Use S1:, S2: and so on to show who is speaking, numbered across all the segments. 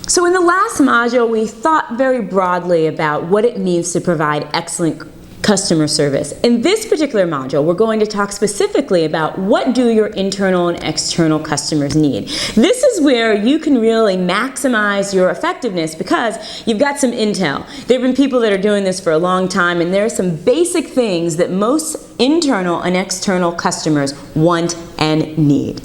S1: So in the last module, we thought very broadly about what it means to provide excellent customer service. In this particular module, we're going to talk specifically about what do your internal and external customers need. This is where you can really maximize your effectiveness because you've got some intel. There have been people that are doing this for a long time, and there are some basic things that most internal and external customers want and need.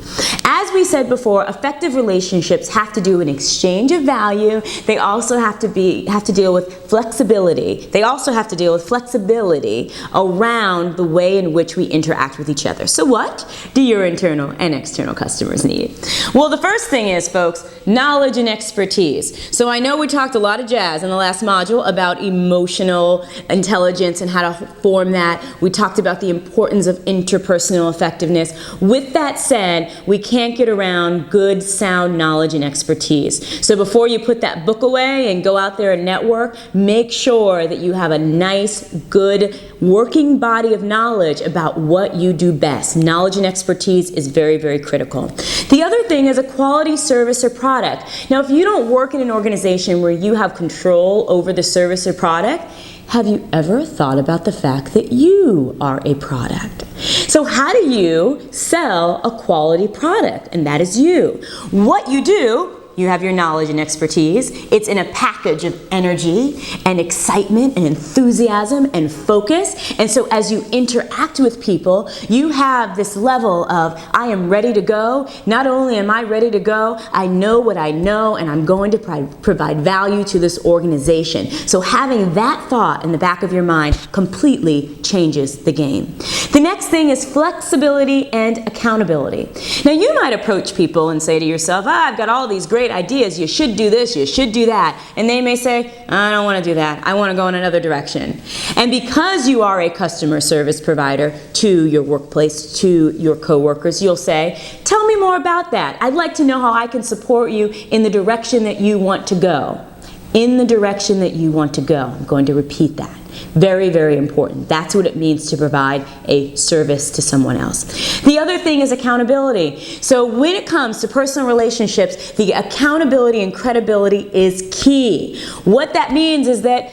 S1: As we said before, effective relationships have to do an exchange of value. They also have to deal with flexibility. They also have to deal with flexibility around the way in which we interact with each other. So what do your internal and external customers need? Well, the first thing is, folks, knowledge and expertise. So I know we talked a lot of jazz in the last module about emotional intelligence and how to form that. We talked about the importance of interpersonal effectiveness. With that said, we can't get around good, sound knowledge and expertise. So before you put that book away and go out there and network, make sure that you have a nice, good, working body of knowledge about what you do best. Knowledge and expertise is very, very critical. The other thing is a quality service or product. Now, if you don't work in an organization where you have control over the service or product, have you ever thought about the fact that you are a product? So how do you sell a quality product? And that is you. What you do, you have your knowledge and expertise. It's in a package of energy and excitement and enthusiasm and focus. And so as you interact with people, you have this level of, I am ready to go. Not only am I ready to go, I know what I know, and I'm going to provide value to this organization. So having that thought in the back of your mind completely changes the game. The next thing is flexibility and accountability. Now, you might approach people and say to yourself, I've got all these great ideas, you should do this, you should do that. And they may say, I don't want to do that, I want to go in another direction. And because you are a customer service provider to your workplace, to your coworkers, you'll say, tell me more about that. I'd like to know how I can support you in the direction that you want to go. In the direction that you want to go. I'm going to repeat that. Very, very important. That's what it means to provide a service to someone else. The other thing is accountability. So when it comes to personal relationships, the accountability and credibility is key. What that means is that,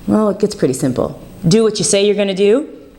S1: well, it gets pretty simple. Do what you say you're going to do.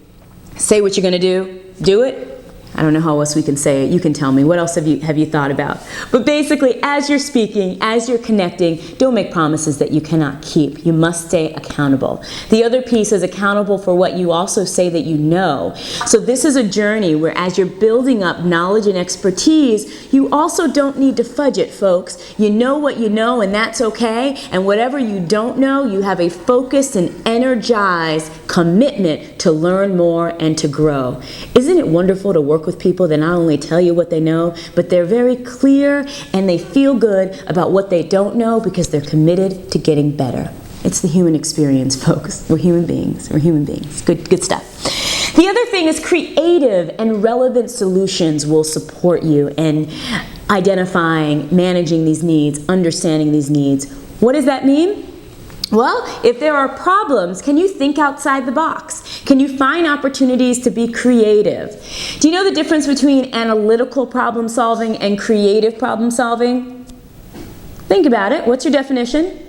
S1: Say what you're going to do it. I don't know how else we can say it. You can tell me. What else have you thought about? But basically, as you're speaking, as you're connecting, don't make promises that you cannot keep. You must stay accountable. The other piece is accountable for what you also say that you know. So this is a journey where as you're building up knowledge and expertise, you also don't need to fudge it, folks. You know what you know, and that's okay. And whatever you don't know, you have a focused and energized commitment to learn more and to grow. Isn't it wonderful to work with people that not only tell you what they know, but they're very clear and they feel good about what they don't know because they're committed to getting better. It's the human experience, folks. We're human beings. We're human beings. Good stuff. The other thing is creative and relevant solutions will support you in identifying, managing these needs, understanding these needs. What does that mean? Well, if there are problems, can you think outside the box? Can you find opportunities to be creative? Do you know the difference between analytical problem solving and creative problem solving? Think about it. What's your definition?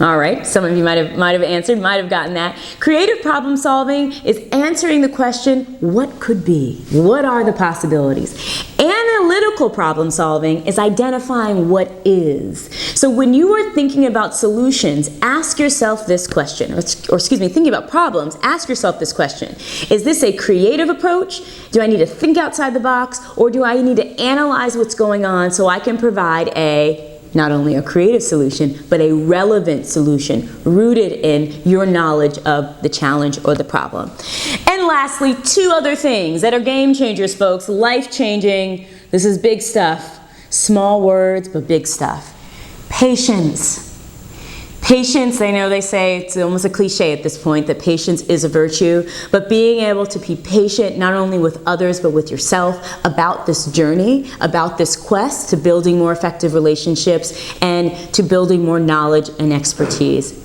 S1: All right, some of you might have answered, might have gotten that. Creative problem solving is answering the question, what could be? What are the possibilities? Analytical problem solving is identifying what is. So when you are thinking about solutions, ask yourself this question, thinking about problems, ask yourself this question. Is this a creative approach? Do I need to think outside the box? Or do I need to analyze what's going on so I can provide not only a creative solution, but a relevant solution rooted in your knowledge of the challenge or the problem? And lastly, two other things that are game changers, folks, life-changing. This is big stuff. Small words, but big stuff. Patience. Patience, I know they say, it's almost a cliche at this point, that patience is a virtue, but being able to be patient not only with others, but with yourself about this journey, about this quest to building more effective relationships and to building more knowledge and expertise.